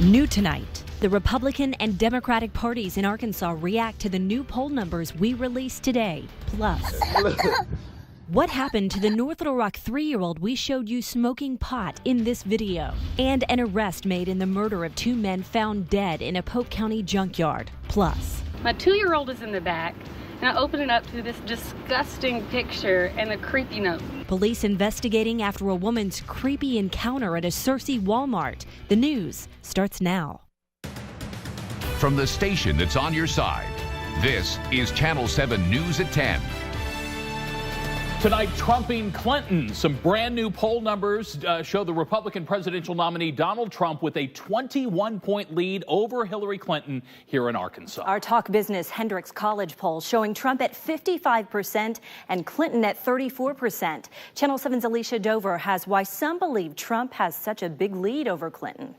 New tonight, the Republican and Democratic parties in Arkansas react to the new poll numbers we released today. Plus, what happened to the North Little Rock 3-year-old we showed you smoking pot in this video? And an arrest made in the murder of 2 men found dead in a Polk County junkyard. Plus, my 2-year-old is in the back, and I open it up to this disgusting picture and a creepy note. Police investigating after a woman's creepy encounter at a Searcy Walmart. The news starts now. From the station that's on your side, this is Channel 7 News at 10. Tonight, trumping Clinton. Some brand new poll numbers show the Republican presidential nominee Donald Trump with a 21-point lead over Hillary Clinton here in Arkansas. Our Talk Business Hendricks College poll showing Trump at 55% and Clinton at 34%. Channel 7's Alicia Dover has why some believe Trump has such a big lead over Clinton.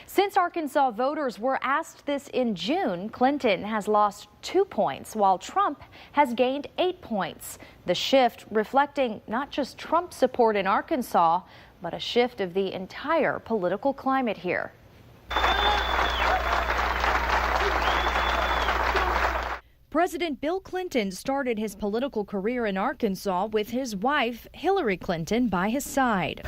Since Arkansas voters were asked this in June, Clinton has lost 2 points, while Trump has gained 8 points. The shift reflecting not just Trump's support in Arkansas, but a shift of the entire political climate here. President Bill Clinton started his political career in Arkansas with his wife, Hillary Clinton, by his side.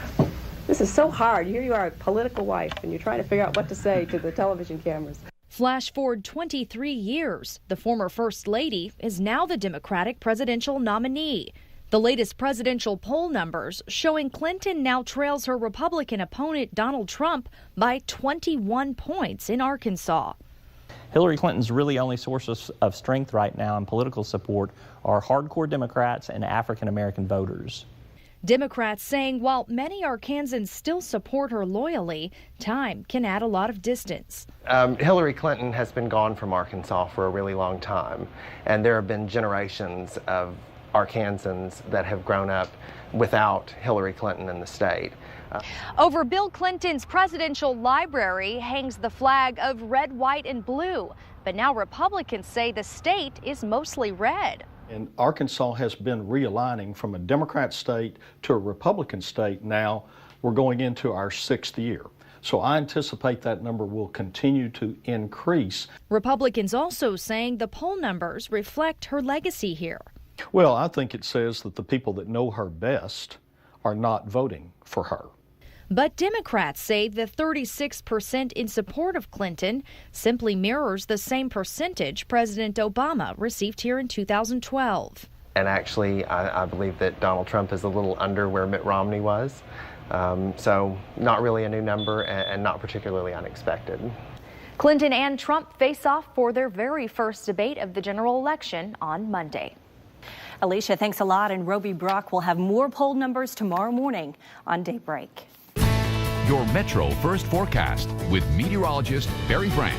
This is so hard. Here you are, a political wife, and you're trying to figure out what to say to the television cameras. Flash forward 23 years. The former First Lady is now the Democratic presidential nominee. The latest presidential poll numbers showing Clinton now trails her Republican opponent Donald Trump by 21 points in Arkansas. Hillary Clinton's really only sources of strength right now in political support are hardcore Democrats and African American voters. Democrats saying while many Arkansans still support her loyally, time can add a lot of distance. Hillary Clinton has been gone from Arkansas for a really long time, and there have been generations of Arkansans that have grown up without Hillary Clinton in the state. Over Bill Clinton's presidential library hangs the flag of red, white, and blue. But now Republicans say the state is mostly red. And Arkansas has been realigning from a Democrat state to a Republican state. Now we're going into our 6th year. So I anticipate that number will continue to increase. Republicans also saying the poll numbers reflect her legacy here. Well, I think it says that the people that know her best are not voting for her. But Democrats say the 36% in support of Clinton simply mirrors the same percentage President Obama received here in 2012. And actually, I believe that Donald Trump is a little under where Mitt Romney was. So not really a new number and not particularly unexpected. Clinton and Trump face off for their very first debate of the general election on Monday. Alicia, thanks a lot. And Roby Brock will have more poll numbers tomorrow morning on Daybreak. Your Metro First Forecast with meteorologist Barry Frank.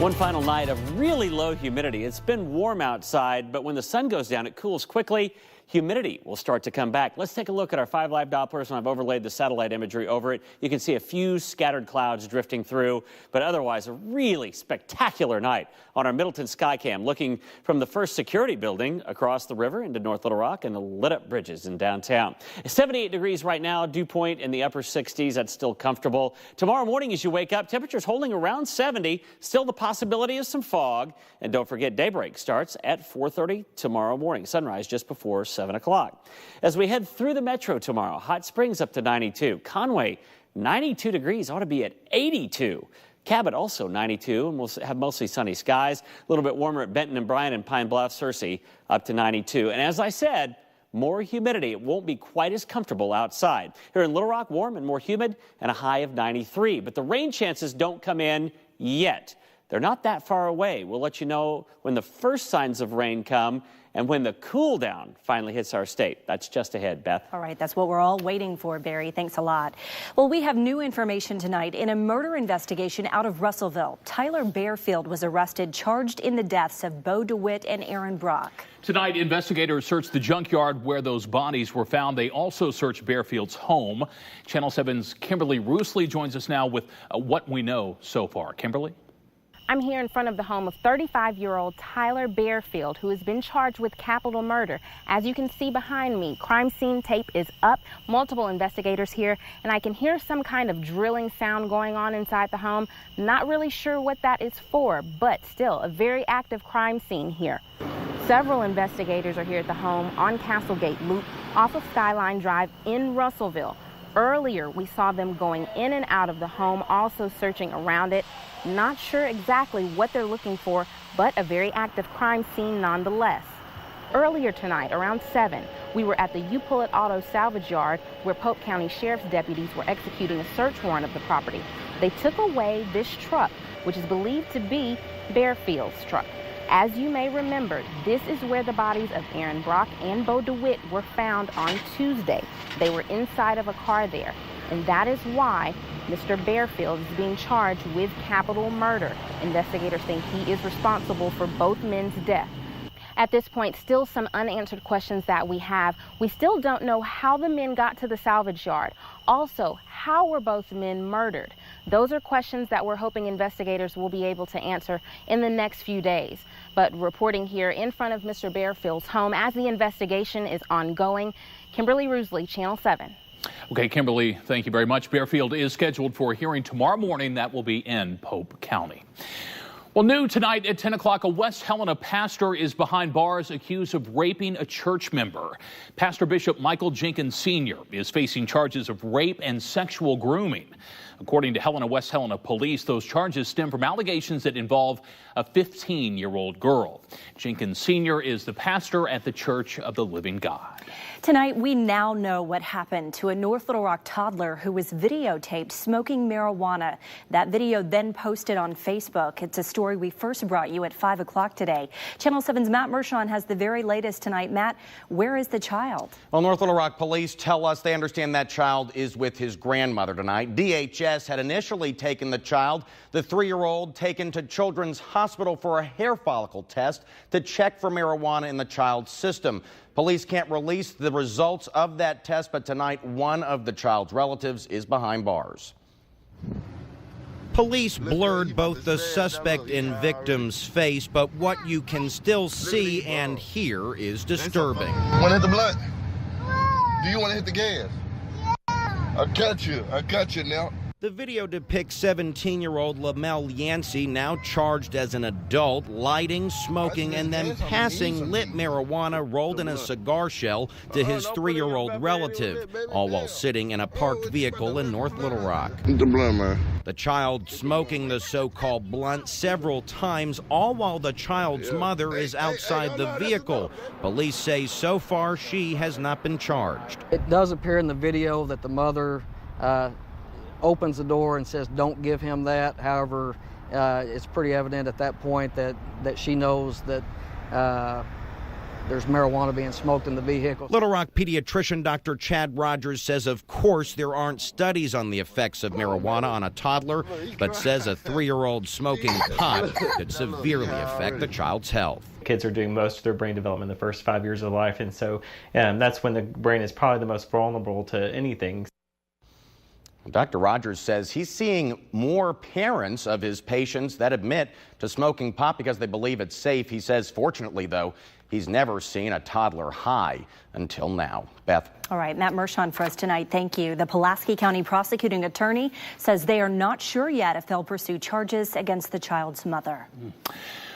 One final night of really low humidity. It's been warm outside, but when the sun goes down, it cools quickly. Humidity will start to come back. Let's take a look at our 5 live Dopplers, and I've overlaid the satellite imagery over it. You can see a few scattered clouds drifting through, but otherwise a really spectacular night on our Middleton Skycam, looking from the first security building across the river into North Little Rock and the lit up bridges in downtown. 78 degrees right now, dew point in the upper 60s. That's still comfortable. Tomorrow morning as you wake up, temperatures holding around 70, still the possibility of some fog. And don't forget, daybreak starts at 4:30 tomorrow morning. Sunrise just before 7 o'clock. As we head through the metro tomorrow, Hot Springs up to 92. Conway, 92 degrees, ought to be at 82. Cabot also 92, and we'll have mostly sunny skies. A little bit warmer at Benton and Bryan and Pine Bluff, Searcy up to 92. And as I said, more humidity. It won't be quite as comfortable outside. Here in Little Rock, warm and more humid and a high of 93. But the rain chances don't come in yet. They're not that far away. We'll let you know when the first signs of rain come and when the cool down finally hits our state. That's just ahead, Beth. All right, that's what we're all waiting for, Barry. Thanks a lot. Well, we have new information tonight. In a murder investigation out of Russellville, Tyler Bearfield was arrested, charged in the deaths of Bo DeWitt and Aaron Brock. Tonight, investigators searched the junkyard where those bodies were found. They also searched Bearfield's home. Channel 7's Kimberly Roosley joins us now with what we know so far. Kimberly? I'm here in front of the home of 35-year-old Tyler Bearfield, who has been charged with capital murder. As you can see behind me, crime scene tape is up, multiple investigators here, and I can hear some kind of drilling sound going on inside the home. Not really sure what that is for, but still a very active crime scene here. Several investigators are here at the home on Castlegate Loop off of Skyline Drive in Russellville. Earlier, we saw them going in and out of the home, also searching around it. Not sure exactly what they're looking for, but a very active crime scene nonetheless. Earlier tonight, around 7, we were at the You Pull It Auto Salvage Yard where Pope County Sheriff's deputies were executing a search warrant of the property. They took away this truck, which is believed to be Bearfield's truck. As you may remember, this is where the bodies of Aaron Brock and Bo DeWitt were found on Tuesday. They were inside of a car there, and that is why Mr. Bearfield is being charged with capital murder. Investigators think he is responsible for both men's death. At this point, still some unanswered questions that we have. We still don't know how the men got to the salvage yard. Also, how were both men murdered? Those are questions that we're hoping investigators will be able to answer in the next few days. But reporting here in front of Mr. Bearfield's home as the investigation is ongoing, Kimberly Roosley, Channel 7. Okay, Kimberly, thank you very much. Bearfield is scheduled for a hearing tomorrow morning. That will be in Pope County. Well, new tonight at 10 o'clock, a West Helena pastor is behind bars accused of raping a church member. Pastor Bishop Michael Jenkins Sr. is facing charges of rape and sexual grooming. According to West Helena police, those charges stem from allegations that involve a 15-year-old girl. Jenkins Sr. is the pastor at the Church of the Living God. Tonight, we now know what happened to a North Little Rock toddler who was videotaped smoking marijuana. That video then posted on Facebook. It's a story we first brought you at 5 o'clock today. Channel 7's Matt Mershon has the very latest tonight. Matt, where is the child? Well, North Little Rock police tell us they understand that child is with his grandmother tonight. DHS had initially taken the child, the 3-year-old, taken to Children's Hospital for a hair follicle test to check for marijuana in the child's system. Police can't release the results of that test, but tonight one of the child's relatives is behind bars. Police blurred both the suspect and victim's face, but what you can still see and hear is disturbing. Want to hit the blunt? Do you want to hit the gas? I got you now. The video depicts 17-year-old Lamel Yancey, now charged as an adult, lighting, smoking, and then passing lit marijuana rolled in a cigar shell to his 3-year-old relative, all while sitting in a parked vehicle in North Little Rock. The blunt, man. The child smoking the so-called blunt several times, all while the child's mother is outside the vehicle. Police say so far she has not been charged. It does appear in the video that the mother opens the door and says, "Don't give him that." However, it's pretty evident at that point that she knows that there's marijuana being smoked in the vehicle. Little Rock pediatrician Dr. Chad Rogers says, of course, there aren't studies on the effects of marijuana on a toddler, but says a 3-year-old smoking pot could severely affect the child's health. Kids are doing most of their brain development in the first 5 years of life, and so that's when the brain is probably the most vulnerable to anything. Dr. Rogers says he's seeing more parents of his patients that admit to smoking pot because they believe it's safe. He says, fortunately, though, he's never seen a toddler high until now. Beth. All right, Matt Mershon for us tonight. Thank you. The Pulaski County prosecuting attorney says they are not sure yet if they'll pursue charges against the child's mother.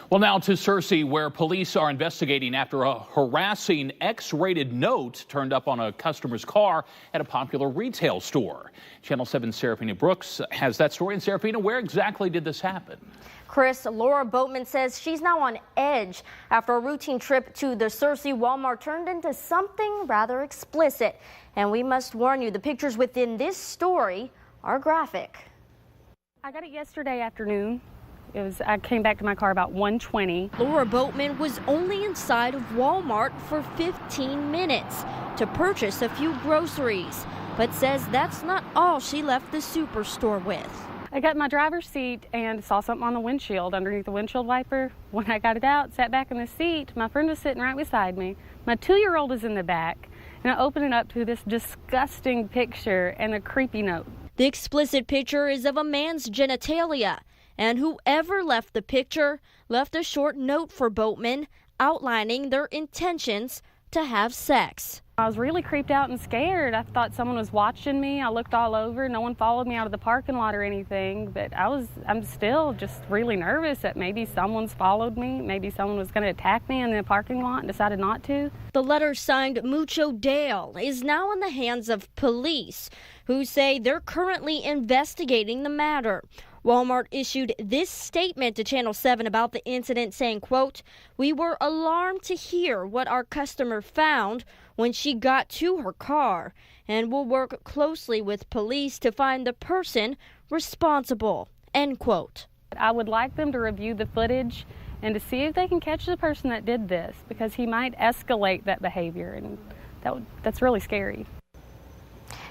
Well, now to Searcy, where police are investigating after a harassing X-rated note turned up on a customer's car at a popular retail store. Channel 7's Serafina Brooks has that story. And Serafina, where exactly did this happen? Chris, Laura Boatman says she's now on edge after a routine trip to the Searcy Walmart turned into something rather explicit. And we must warn you, the pictures within this story are graphic. I got it yesterday afternoon. I came back to my car about 1:20. Laura Boatman was only inside of Walmart for 15 minutes to purchase a few groceries, but says that's not all she left the superstore with. I got my driver's seat and saw something on the windshield, underneath the windshield wiper. When I got it out, sat back in the seat, my friend was sitting right beside me. My 2-year-old is in the back, and I opened it up to this disgusting picture and a creepy note. The explicit picture is of a man's genitalia, And whoever left the picture left a short note for Boatman outlining their intentions to have sex. I was really creeped out and scared. I thought someone was watching me. I looked all over. No one followed me out of the parking lot or anything, but I'm still just really nervous that maybe someone's followed me. Maybe someone was going to attack me in the parking lot and decided not to. The letter signed Mucho Dale is now in the hands of police, who say they're currently investigating the matter. Walmart issued this statement to Channel 7 about the incident, saying, quote, "We were alarmed to hear what our customer found when she got to her car, and will work closely with police to find the person responsible," end quote. I would like them to review the footage and to see if they can catch the person that did this, because he might escalate that behavior, and that's really scary.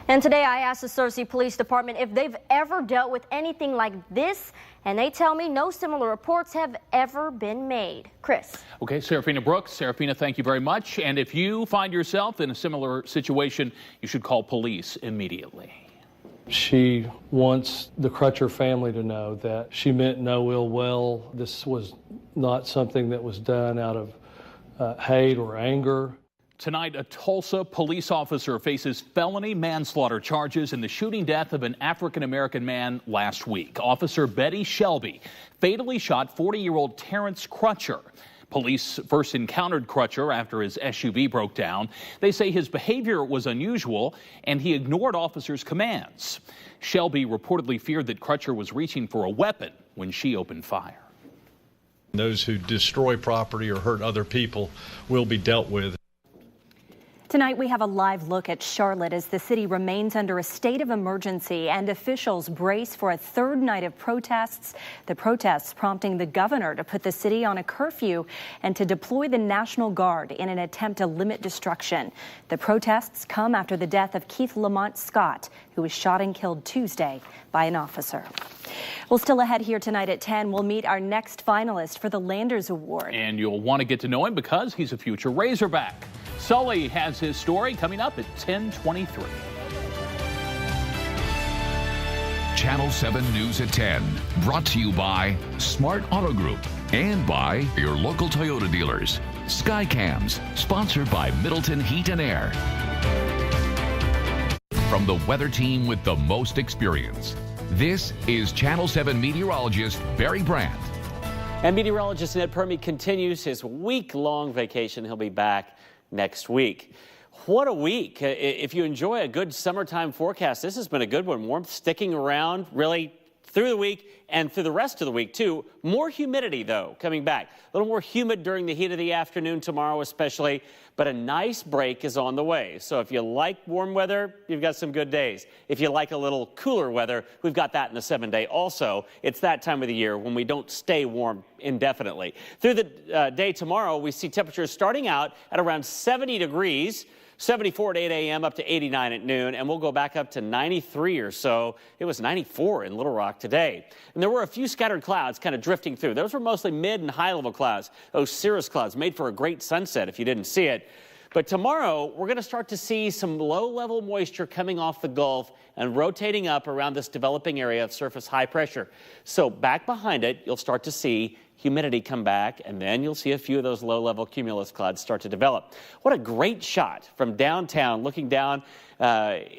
And today I asked the Searcy Police Department if they've ever dealt with anything like this, and they tell me no similar reports have ever been made. Chris. Okay, Serafina Brooks. Serafina, thank you very much. And if you find yourself in a similar situation, you should call police immediately. She wants the Crutcher family to know that she meant no ill will. This was not something that was done out of hate or anger. Tonight, a Tulsa police officer faces felony manslaughter charges in the shooting death of an African-American man last week. Officer Betty Shelby fatally shot 40-year-old Terrence Crutcher. Police first encountered Crutcher after his SUV broke down. They say his behavior was unusual and he ignored officers' commands. Shelby reportedly feared that Crutcher was reaching for a weapon when she opened fire. Those who destroy property or hurt other people will be dealt with. Tonight, we have a live look at Charlotte as the city remains under a state of emergency and officials brace for a third night of protests. The protests prompting the governor to put the city on a curfew and to deploy the National Guard in an attempt to limit destruction. The protests come after the death of Keith Lamont Scott, who was shot and killed Tuesday by an officer. Well, still ahead here tonight at 10, we'll meet our next finalist for the Landers Award. And you'll want to get to know him because he's a future Razorback. Sully has his story coming up at 10:23. Channel 7 News at 10, brought to you by Smart Auto Group and by your local Toyota dealers. Skycams, sponsored by Middleton Heat and Air. From the weather team with the most experience, this is Channel 7 meteorologist Barry Brandt. And meteorologist Ned Permy continues his week-long vacation. He'll be back next week. What a week. If you enjoy a good summertime forecast, this has been a good one. Warmth sticking around really through the week and through the rest of the week, too. More humidity, though, coming back. A little more humid during the heat of the afternoon tomorrow especially, but a nice break is on the way. So if you like warm weather, you've got some good days. If you like a little cooler weather, we've got that in the 7-day also. It's that time of the year when we don't stay warm indefinitely. Through the day tomorrow, we see temperatures starting out at around 70 degrees. 74 at 8 a.m. up to 89 at noon, and we'll go back up to 93 or so. It was 94 in Little Rock today. And there were a few scattered clouds kind of drifting through. Those were mostly mid and high level clouds. Those cirrus clouds made for a great sunset if you didn't see it. But tomorrow, we're going to start to see some low-level moisture coming off the Gulf and rotating up around this developing area of surface high pressure. So back behind it, you'll start to see humidity come back, and then you'll see a few of those low-level cumulus clouds start to develop. What a great shot from downtown, looking down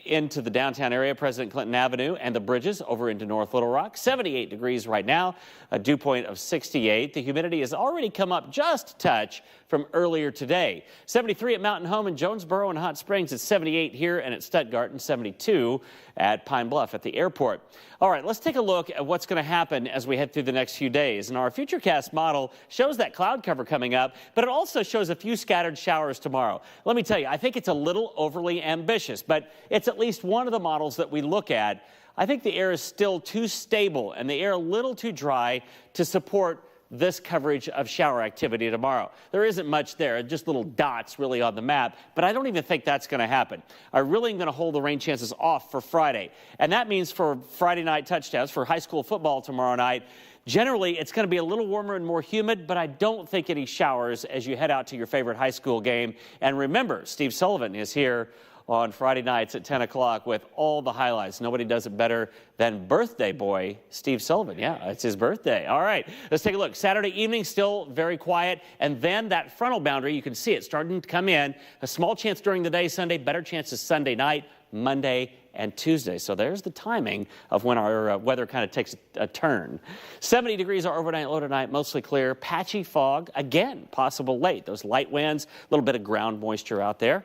into the downtown area, President Clinton Avenue and the bridges over into North Little Rock. 78 degrees right now, a dew point of 68. The humidity has already come up just a touch from earlier today. 73 at Mountain Home in Jonesboro and Hot Springs. It's 78 here and at Stuttgart, and 72 at Pine Bluff at the airport. All right, let's take a look at what's going to happen as we head through the next few days. And our Futurecast model shows that cloud cover coming up, but it also shows a few scattered showers tomorrow. Let me tell you, I think it's a little overly ambitious, but it's at least one of the models that we look at. I think the air is still too stable and the air a little too dry to support this coverage of shower activity tomorrow. There isn't much there, just little dots really on the map, but I don't even think that's going to happen. I really am going to hold the rain chances off for Friday. And that means for Friday night touchdowns, for high school football tomorrow night, generally it's going to be a little warmer and more humid, but I don't think any showers as you head out to your favorite high school game. And remember, Steve Sullivan is here on Friday nights at 10 o'clock with all the highlights. Nobody does it better than birthday boy Steve Sullivan. Yeah, it's his birthday. All right, let's take a look. Saturday evening, still very quiet. And then that frontal boundary, you can see it starting to come in. A small chance during the day Sunday, better chances Sunday night, Monday, and Tuesday. So there's the timing of when our weather kind of takes a turn. 70 degrees our overnight low tonight, mostly clear. Patchy fog, again, possible late. Those light winds, a little bit of ground moisture out there.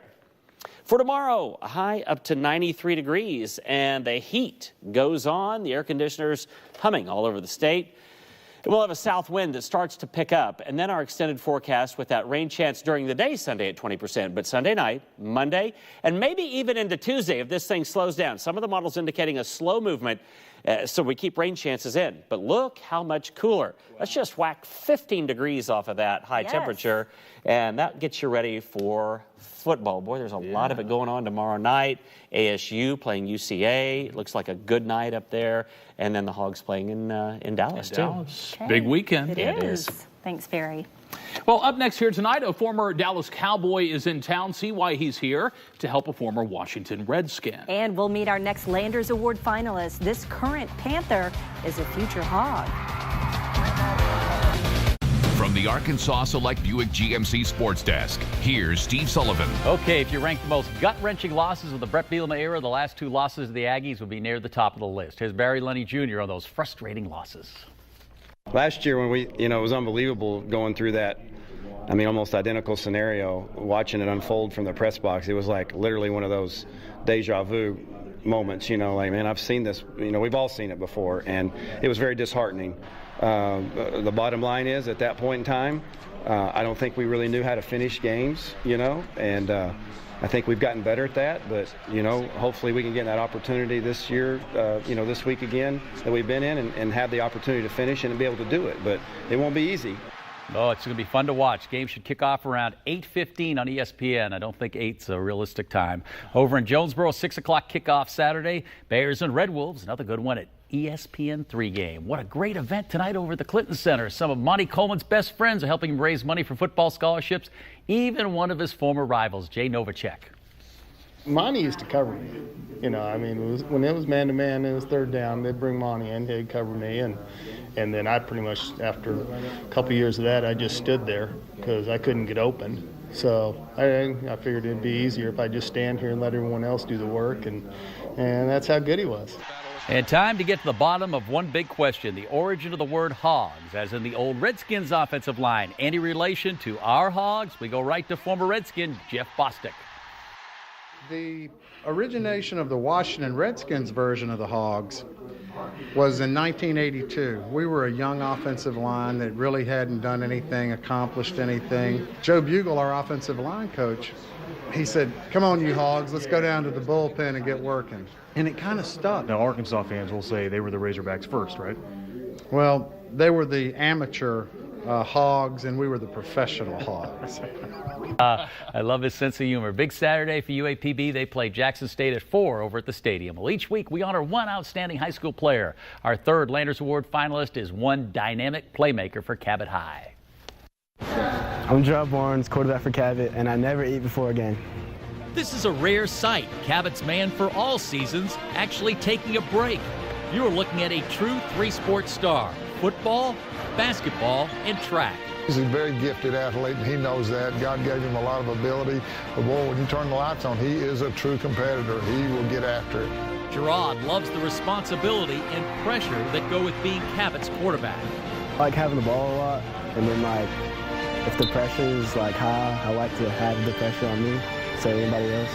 For tomorrow, a high up to 93 degrees, and the heat goes on. The air conditioners humming all over the state. We'll have a south wind that starts to pick up, and then our extended forecast with that rain chance during the day Sunday at 20%, but Sunday night, Monday, and maybe even into Tuesday if this thing slows down. Some of the models indicating a slow movement, so we keep rain chances in. But look how much cooler. Let's just whack 15 degrees off of that high temperature, and that gets you ready for football. Boy, there's a lot of it going on tomorrow night. ASU playing UCA. It looks like a good night up there. And then the Hogs playing in Dallas, too. Okay. Big weekend. It is. Thanks, Barry. Well, up next here tonight, a former Dallas Cowboy is in town. See why he's here to help a former Washington Redskin. And we'll meet our next Landers Award finalist. This current Panther is a future Hog. From the Arkansas Select Buick GMC Sports Desk, here's Steve Sullivan. Okay, if you rank the most gut-wrenching losses of the Brett Bielema era, the last two losses of the Aggies would be near the top of the list. Here's Barry Lenny Jr. on those frustrating losses. Last year when we, it was unbelievable going through that, almost identical scenario, watching it unfold from the press box. It was like literally one of those deja vu moments, I've seen this, we've all seen it before, and it was very disheartening. The bottom line is, at that point in time, I don't think we really knew how to finish games, and I think we've gotten better at that, but, hopefully we can get that opportunity this year, this week again that we've been in and have the opportunity to finish and be able to do it, but it won't be easy. Oh, it's going to be fun to watch. Game should kick off around 8:15 on ESPN. I don't think 8's a realistic time. Over in Jonesboro, 6 o'clock kickoff Saturday. Bears and Red Wolves, another good one at ESPN3 game. What a great event tonight over at the Clinton Center. Some of Monty Coleman's best friends are helping him raise money for football scholarships. Even one of his former rivals, Jay Novacek. Monty used to cover me. When it was man-to-man, it was third down, they'd bring Monty in, he'd cover me, and then I pretty much, after a couple of years of that, I just stood there because I couldn't get open. So I figured it'd be easier if I just stand here and let everyone else do the work, and that's how good he was. And time to get to the bottom of one big question, the origin of the word Hogs, as in the old Redskins offensive line. Any relation to our Hogs? We go right to former Redskin Jeff Bostic. The origination of the Washington Redskins version of the Hogs was in 1982. We were a young offensive line that really hadn't done anything, accomplished anything. Joe Bugle, our offensive line coach, he said, "Come on, you Hogs, let's go down to the bullpen and get working." And it kind of stuck. Now, Arkansas fans will say they were the Razorbacks first, right? Well, they were the amateur Hogs, and we were the professional Hogs. I love his sense of humor. Big Saturday for UAPB. They play Jackson State at 4 over at the stadium. Well, each week we honor one outstanding high school player. Our third Landers Award finalist is one dynamic playmaker for Cabot High. I'm Gerald Barnes, quarterback for Cabot, and I never eat before a game. This is a rare sight. Cabot's man for all seasons actually taking a break. You are looking at a true three-sport star: football, basketball, and track. He's a very gifted athlete, and he knows that. God gave him a lot of ability. But boy, when you turn the lights on, he is a true competitor. He will get after it. Gerard loves the responsibility and pressure that go with being Cabot's quarterback. I like having the ball a lot, and then if the pressure is high, I like to have the pressure on me, so anybody else.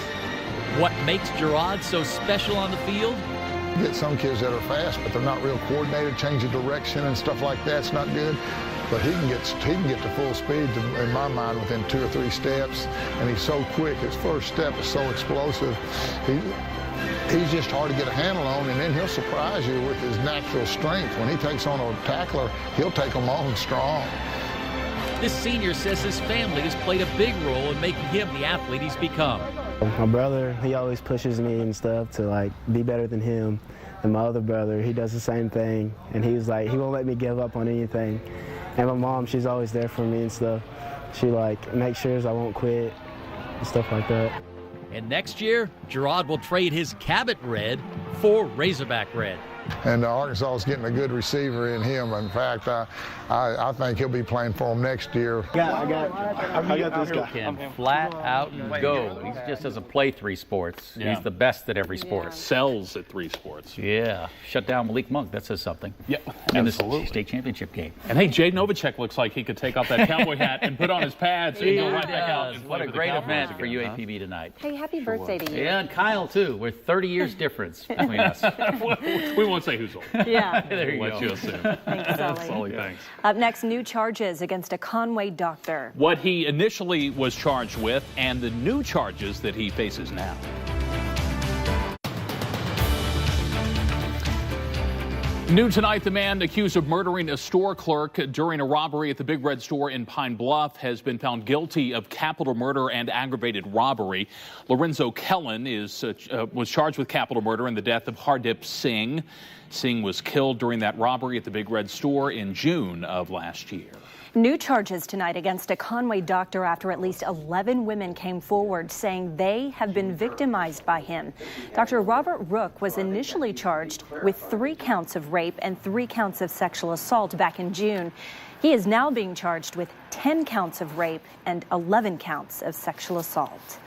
What makes Gerard so special on the field? You get some kids that are fast, but they're not real coordinated, change of direction and stuff like that's not good. But he can get to full speed, in my mind, within 2 or 3 steps, and he's so quick. His first step is so explosive. He's just hard to get a handle on, and then he'll surprise you with his natural strength. When he takes on a tackler, he'll take them on strong. This senior says his family has played a big role in making him the athlete he's become. My brother, he always pushes me and stuff to be better than him. And my other brother, he does the same thing, and he won't let me give up on anything. And my mom, she's always there for me and stuff. She makes sure I won't quit and stuff like that. And next year, Gerard will trade his Cabot red for Razorback red. And Arkansas is getting a good receiver in him. In fact, I think he'll be playing for him next year. I got this guy. Can flat out go. He just doesn't play three sports. Yeah. He's the best at every sport. Sells at three sports. Yeah. Shut down Malik Monk. That says something. Yeah, in the absolutely. state championship game. And hey, Jay Novacek looks like he could take off that cowboy hat and put on his pads and go right back out. And What a play great for the event Cowboys for again, UAPB tonight. Hey, happy birthday to you. Yeah, and Kyle, too. We're 30 years difference between us. We won't say who's old. Yeah. There you We'll go. let you assume. Thanks, Sully. Sully, thanks. Up next, new charges against a Conway doctor. What he initially was charged with and the new charges that he faces now. New tonight, the man accused of murdering a store clerk during a robbery at the Big Red Store in Pine Bluff has been found guilty of capital murder and aggravated robbery. Lorenzo Kellen was charged with capital murder in the death of Hardip Singh. Singh was killed during that robbery at the Big Red Store in June of last year. New charges tonight against a Conway doctor after at least 11 women came forward saying they have been victimized by him. Dr. Robert Rook was initially charged with 3 counts of rape and 3 counts of sexual assault back in June. He is now being charged with 10 counts of rape and 11 counts of sexual assault.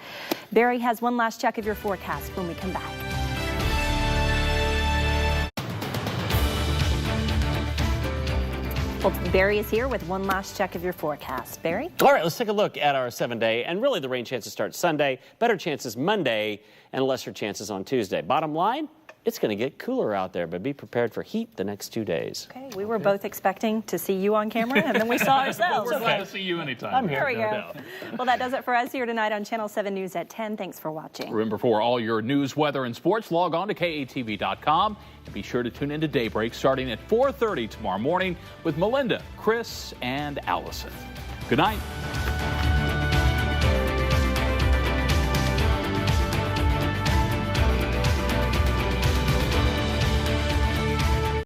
Barry has one last check of your forecast when we come back. Well, Barry is here with one last check of your forecast. Barry? All right, let's take a look at our 7-day. And really, the rain chances start Sunday, better chances Monday, and lesser chances on Tuesday. Bottom line, it's going to get cooler out there, but be prepared for heat the next 2 days. Okay, we were both expecting to see you on camera, and then we saw ourselves. We're glad to see you anytime. I'm here. There we go. Well, that does it for us here tonight on Channel 7 News at 10. Thanks for watching. Remember, for all your news, weather, and sports, log on to KATV.com. And be sure to tune in to Daybreak starting at 4:30 tomorrow morning with Melinda, Chris, and Allison. Good night.